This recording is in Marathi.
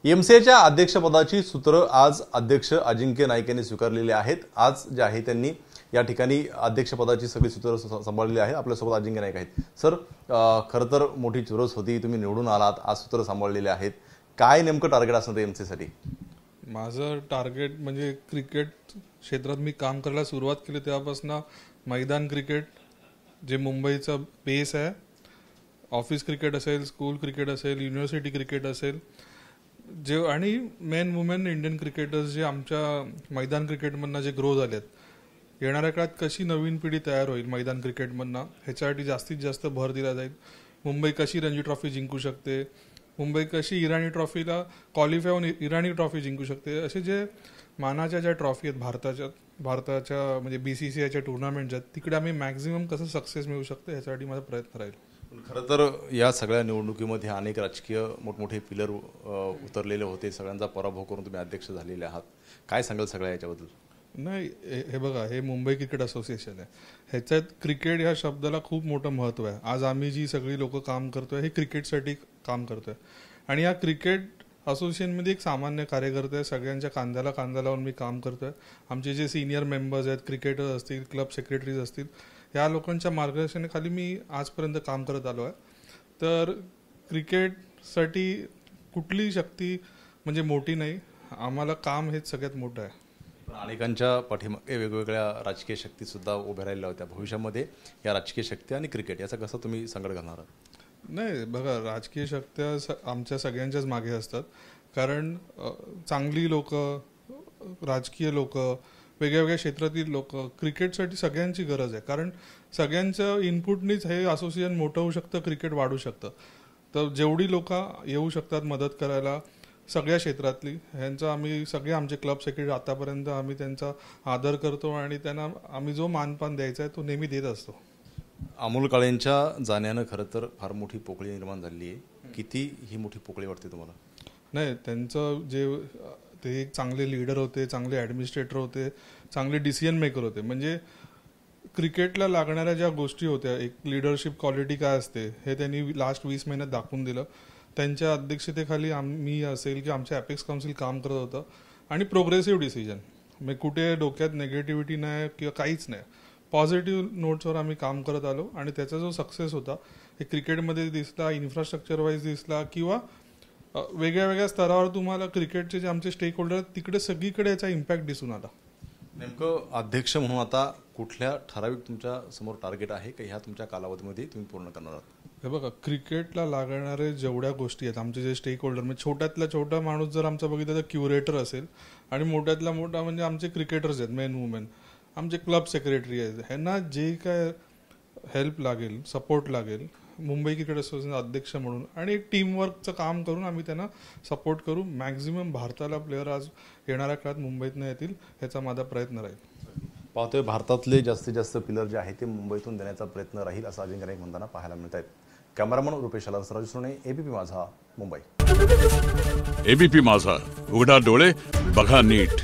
एमसीएच्या अध्यक्षपदाची सूत्र आज अध्यक्ष अजिंक्य नाईक यांनी स्वीकारलेली आहेत। आज जे आहे त्यांनी या ठिकाणी अध्यक्षपदाची सगळी सूत्र सांभाळलेली आहे। आपल्यासोबत अजिंक्य नाईक आहेत। सर, खरं तर मोठी चुरस होती, तुम्ही निवडून आलात, आज सूत्र सांभाळलेले आहेत, काय नेमकं टार्गेट असणार एमसीसाठी? माझं टार्गेट म्हणजे क्रिकेट क्षेत्रात मी काम करायला सुरुवात केली तेव्हापासून मैदान क्रिकेट जे मुंबईचा बेस आहे, ऑफिस क्रिकेट असेल, स्कूल क्रिकेट असेल, युनिव्हर्सिटी क्रिकेट असेल, जे आणि मेन वुमेन इंडियन क्रिकेटर्स जे आमच्या मैदान क्रिकेटमधनं जे ग्रो झालेत, येणाऱ्या काळात कशी नवीन पिढी तयार होईल मैदान क्रिकेटमधनं ह्याच्यासाठी जास्तीत जास्त भर दिला जाईल। मुंबई कशी रणजी ट्रॉफी जिंकू शकते, मुंबई कशी इराणी ट्रॉफीला क्वालिफाय होऊन इराणी ट्रॉफी जिंकू शकते, असे जे मानाच्या ज्या ट्रॉफी आहेत भारताच्या म्हणजे BCCIच्या टुर्नामेंट आहेत तिकडे आम्ही मॅक्झिमम कसं सक्सेस मिळू शकते ह्याच्यासाठी माझा प्रयत्न राहील। खरं तर या सगळ्या निवडणुकीमध्ये अनेक राजकीय मोठमोठे पिलर उतरलेले होते, सगळ्यांचा पराभव करून तुम्ही अध्यक्ष झालेले आहात, काय सांगाल सगळ्या याच्याबद्दल? नाही, हे बघा, हे मुंबई क्रिकेट असोसिएशन आहे, ह्याच्यात क्रिकेट ह्या शब्दाला खूप मोठं महत्त्व आहे। आज आम्ही जी सगळी लोक काम करतोय हे क्रिकेटसाठी काम करतोय आणि या क्रिकेट असोसिएशनमध्ये एक सामान्य कार्यकर्ते आहे, सगळ्यांच्या कांद्याला कांदा लावून मी काम करतोय। आमचे जे सिनियर मेंबर्स आहेत, क्रिकेटर्स असतील, क्लब सेक्रेटरीज असतील, या लोकांच्या मार्गदर्शनाखाली मी आजपर्यंत काम करत आलो आहे। तर क्रिकेटसाठी कुठली शक्ती म्हणजे मोठी नाही, आम्हाला काम हेच सगळ्यात मोठं आहे। अनेकांच्या पाठीमागे वेगवेगळ्या राजकीय शक्ती सुद्धा उभ्या राहिल्या होत्या, भविष्यामध्ये या राजकीय शक्ती आणि क्रिकेट याचा कसं तुम्ही संघर्ष घालणार आहात? नाही, बघा, राजकीय शक्त्या आमच्या सगळ्यांच्याच मागे असतात, कारण चांगली लोक, राजकीय लोक, वेगळ्या वेगळ्या क्षेत्रातील लोक, क्रिकेटसाठी सगळ्यांची गरज आहे, कारण सगळ्यांच्या इनपुटनीच हे असोसिएशन मोठं होऊ शकतं, क्रिकेट वाढू शकतं। तर जेवढी लोक येऊ शकतात मदत करायला सगळ्या क्षेत्रातली, ह्यांचा आम्ही सगळे आमचे क्लब सेक्रेटरी आतापर्यंत आम्ही त्यांचा आदर करतो आणि त्यांना आम्ही जो मानपान द्यायचा आहे तो नेहमी देत असतो। अमोल काळेंच्या जाण्यानं खरं तर फार मोठी पोकळी निर्माण झाली आहे, किती ही मोठी पोकळी वाटते तुम्हाला? नाही, त्यांचं जे ते एक चांगले लीडर होते, चांगले ॲडमिनिस्ट्रेटर होते, चांगले डिसिजन मेकर होते, म्हणजे क्रिकेटला लागणाऱ्या ज्या गोष्टी होत्या, एक लिडरशिप क्वालिटी काय असते हे त्यांनी लास्ट 20 महिन्यात दाखवून दिलं। त्यांच्या अध्यक्षतेखाली आम्ही असेल की आमच्या ॲपेक्स काउन्सिल काम करत होतं आणि प्रोग्रेसिव्ह डिसिजन, म्हणजे कुठे डोक्यात नेगेटिव्हिटी नाही किंवा काहीच नाही, पॉझिटिव्ह नोट्सवर आम्ही काम करत आलो आणि त्याचा जो सक्सेस होता हे क्रिकेटमध्ये दिसला, इन्फ्रास्ट्रक्चर वाईज दिसला किंवा वेगळ्या वेगळ्या स्तरावर तुम्हाला क्रिकेटचे जे आमचे स्टेक होल्डर आहेत तिकडे सगळीकडे याचा इम्पॅक्ट दिसून आला। नेमकं अध्यक्ष म्हणून आता कुठल्या ठराविक तुमच्या समोर टार्गेट आहे का ह्या तुमच्या कालावधीमध्ये तुम्ही पूर्ण करणार आहात? हे बघा, क्रिकेटला लागणारे जेवढ्या गोष्टी आहेत आमचे जे स्टेक होल्डर, म्हणजे छोट्यातला छोटा माणूस जर आमचा बघितलं तर क्युरेटर असेल आणि मोठ्यातला मोठा म्हणजे आमचे क्रिकेटर्स आहेत, मेन वुमेन, आमचे क्लब सेक्रेटरी आहेत, ह्यांना जे काय हेल्प लागेल, सपोर्ट लागेल, मुंबई क्रिकेट असोसिएशन अध्यक्ष म्हणून आणि एक टीमवर्कचं काम करून आम्ही त्यांना सपोर्ट करू। मॅक्झिमम भारताला प्लेअर आज येणाऱ्या काळात मुंबईतनं येतील ह्याचा माझा प्रयत्न राहील। पाहतोय भारतातले जास्तीत जास्त पिलर जे आहे ते मुंबईतून देण्याचा प्रयत्न राहील असं अजिंक्य नाईक म्हणताना पाहायला मिळत आहेत। कॅमेरामन रुपेश राजू सोने, ABP माझा, मुंबई। ABP माझा, उघडा डोळे बघा नीट।